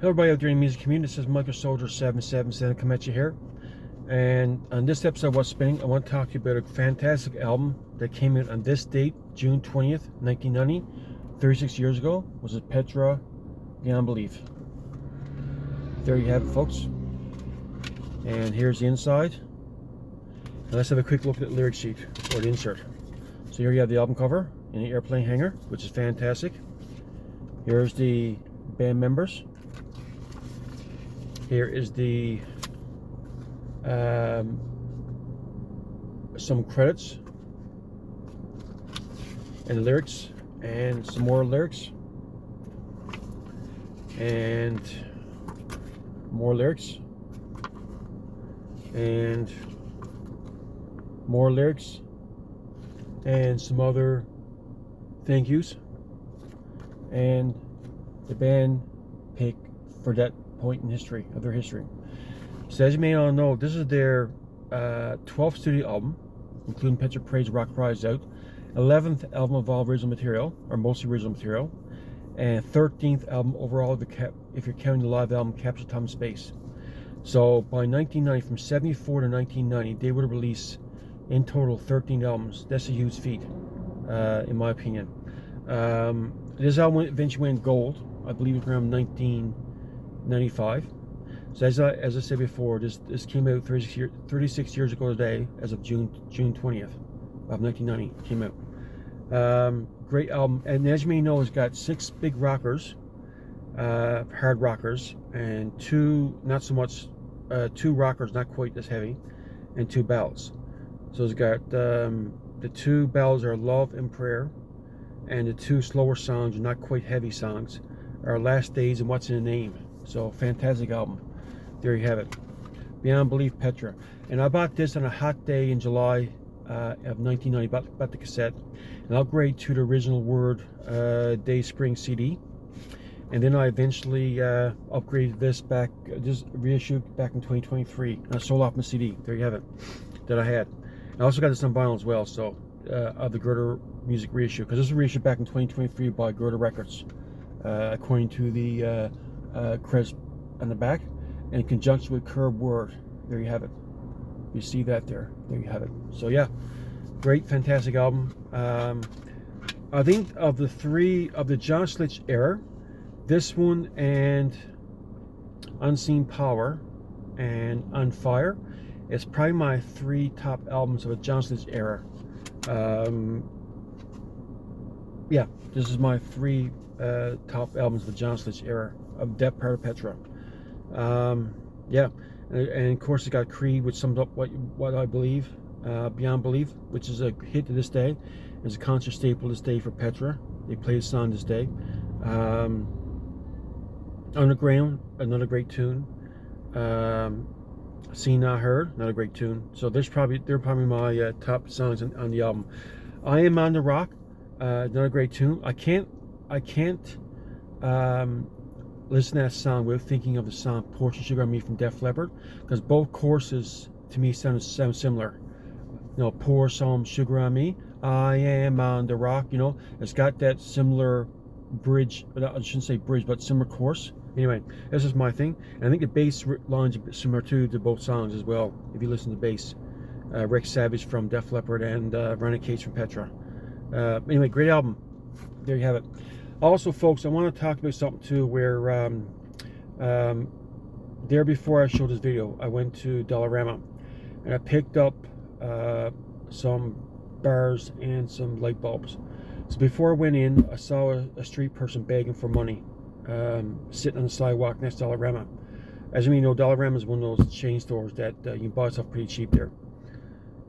Hello everybody out there in the music community, this is Michael Soldier 777 coming at you here. And on this episode of What's Spinning, I want to talk to you about a fantastic album that came out on this date, June 20th, 1990, 36 years ago, which is Petra, Beyond Belief. There you have it, folks. And here's the inside. And let's have a quick look at the lyric sheet, or the insert. So here you have the album cover in the airplane hanger, which is fantastic. Here's the band members. Here is the some credits and the lyrics, and some more lyrics, and more lyrics, and more lyrics, and some other thank yous, and the band pick for that point in history of their history. So as you may all know, this is their 12th studio album, including Petra Parade's Rock Prize Out, 11th album of all original material, or mostly original material, and 13th album overall if you're counting the live album Capture Time and Space. So by 1990, from 74 to 1990, they would have released in total 13 albums. That's a huge feat, in my opinion. This album eventually went gold, I believe it was around 1995. So as I said before, this came out 36 years ago today, as of June 20th of 1990. Came out. Great album, and as you may know, it's got 6 big rockers, hard rockers, and 2 not so much, 2 rockers not quite as heavy, and 2 ballads. So it's got the 2 ballads are Love and Prayer, and the 2 slower songs, not quite heavy songs, are Last Days and What's in a Name. So fantastic album. There you have it. Beyond Belief, Petra. And I bought this on a hot day in July of 1990. Bought the cassette and upgraded to the original Word Day Spring CD. And then I eventually upgraded this back, just reissued back in 2023. And I sold off my CD. There you have it, that I had. I also got this on vinyl as well, so of the Gerda Music reissue, because this was reissued back in 2023 by Gerda Records, according to the credits on the back, in conjunction with Curb Word. There you have it. You see that there. There you have it. So yeah, great, fantastic album. I think of the 3 of the John Slitch era, this one and Unseen Power and On Fire, it's probably my 3 top albums of the John Slitch era. Yeah, this is my 3 top albums of the John Slitch era of that part of Petra. Yeah, and of course it got Creed, which sums up what I believe, Beyond Belief, which is a hit to this day. It's a concert staple this day for Petra. They play the song this day. Underground, another great tune. Seen Not Heard, another great tune. So they're probably my top songs on the album. I Am on the Rock, another great tune. I can't listen to that song without thinking of the song Pour Some Sugar on Me from Def Leppard, because both choruses to me sound similar. You know, pour some sugar on me, I am on the rock. You know, it's got that similar bridge. I shouldn't say bridge, but similar chorus. Anyway, this is my thing, and I think the bass lines are similar to both songs as well. If you listen to the bass, Rick Savage from Def Leppard and Renegades from Petra. Anyway, great album. There you have it. Also, folks, I want to talk about something too, where there before I showed this video, I went to Dollarama and I picked up some bars and some light bulbs. So before I went in, I saw a street person begging for money, sitting on the sidewalk next to Dollarama. As you may know, Dollarama is one of those chain stores that you can buy stuff pretty cheap there.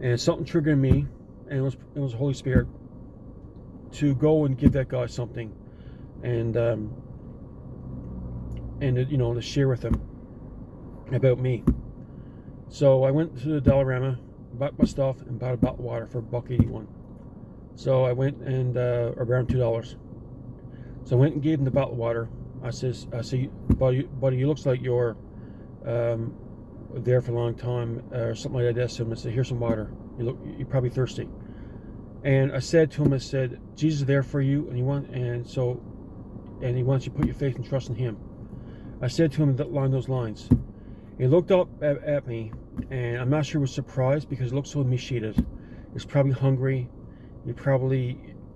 And something triggered me, and it was Holy Spirit, to go and give that guy something, and you know, to share with him about me. So I went to the Dollarama, bought my stuff, and bought a bottle of water for $1.81. So I went and around $2. So I went and gave him the bottle of water. I said, buddy, you looks like you're there for a long time, or something like that. So I said, here's some water. You're probably thirsty. And I said to him, I said, Jesus is there for you, and he wants you to put your faith and trust in him. I said to him along those lines. He looked up at me, and I'm not sure he was surprised because he looked so emaciated. He's probably hungry.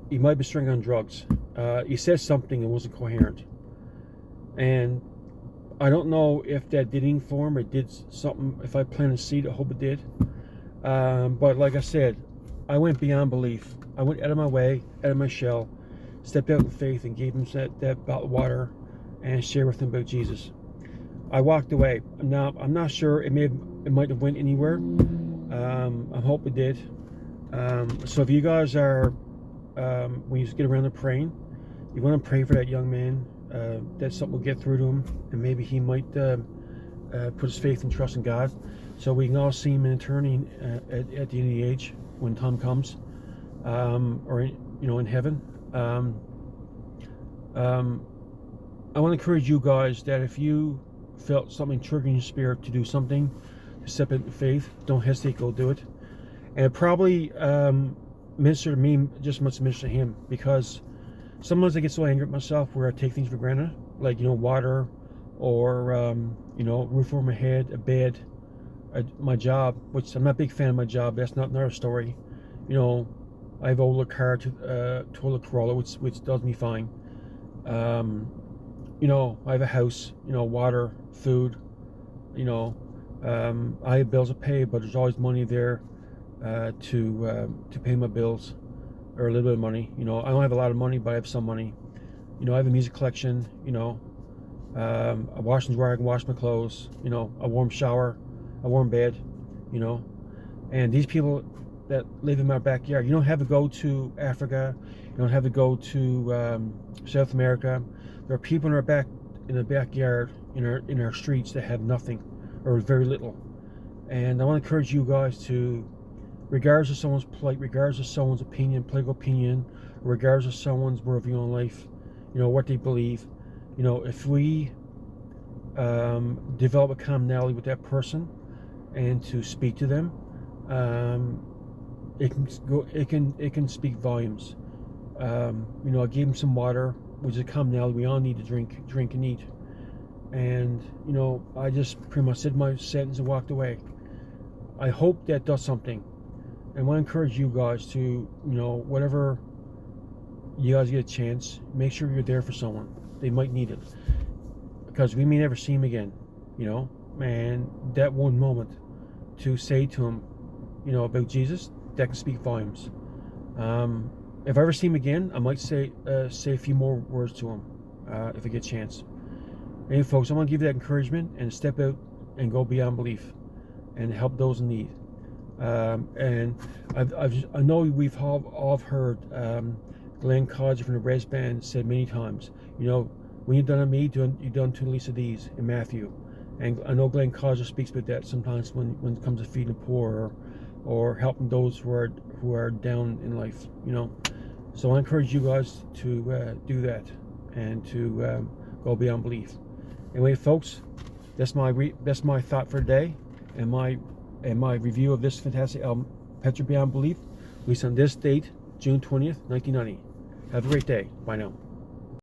He might be stringing on drugs. He said something that wasn't coherent, and I don't know if that did anything for him or did something. If I planted a seed, I hope it did. But like I said, I went beyond belief. I went out of my way, out of my shell, stepped out in faith, and gave him that bottle of water and shared with him about Jesus. I walked away. Now I'm not sure. It might have went anywhere. I hope it did. So if you guys are, when you get around to praying, you want to pray for that young man. That something will get through to him, and maybe he might put his faith and trust in God, so we can all see him in eternity at the end of the age when time comes, or in heaven. I want to encourage you guys that if you felt something triggering your spirit to do something, to step into faith, don't hesitate, go do it. And it probably ministered to me just as much as ministered to him, because sometimes I get so angry at myself where I take things for granted, like water, or roof over my head, a bed, my job, which I'm not a big fan of my job. That's not another story. I have an older car, Toyota Corolla, which does me fine. I have a house, water, food, I have bills to pay, but there's always money there to pay my bills, or a little bit of money. I don't have a lot of money, but I have some money. I have a music collection, a wash and dryer, I can wash my clothes, a warm shower, a warm bed, and these people that live in my backyard, you don't have to go to Africa, you don't have to go to South America. There are people in the backyard, in our streets, that have nothing or very little. And I want to encourage you guys to, regardless of someone's plight, regardless of someone's opinion, political opinion, regardless of someone's worldview on life, what they believe, if we develop a commonality with that person and to speak to them, it can speak volumes. I gave him some water, which is a commonality we all need to drink and eat. And I just pretty much said my sentence and walked away. I hope that does something. And I want to encourage you guys to, whatever you guys get a chance, make sure you're there for someone. They might need it, because we may never see him again, and that one moment to say to him, about Jesus, that can speak volumes. If I ever see him again, I might say a few more words to him, if I get a chance. Hey folks, I want to give you that encouragement and step out and go beyond belief and help those in need. And I know we've all heard Glenn Codger from the Res Band said many times, when you've done to me, you've done to the least of these in Matthew. And I know Glenn Codger speaks about that sometimes when it comes to feeding the poor or helping those who are down in life. So I encourage you guys to do that and to go beyond belief. Anyway, folks, that's my thought for today, and my review of this fantastic album, Petra Beyond Belief, released on this date, June 20th, 1990. Have a great day. Bye now.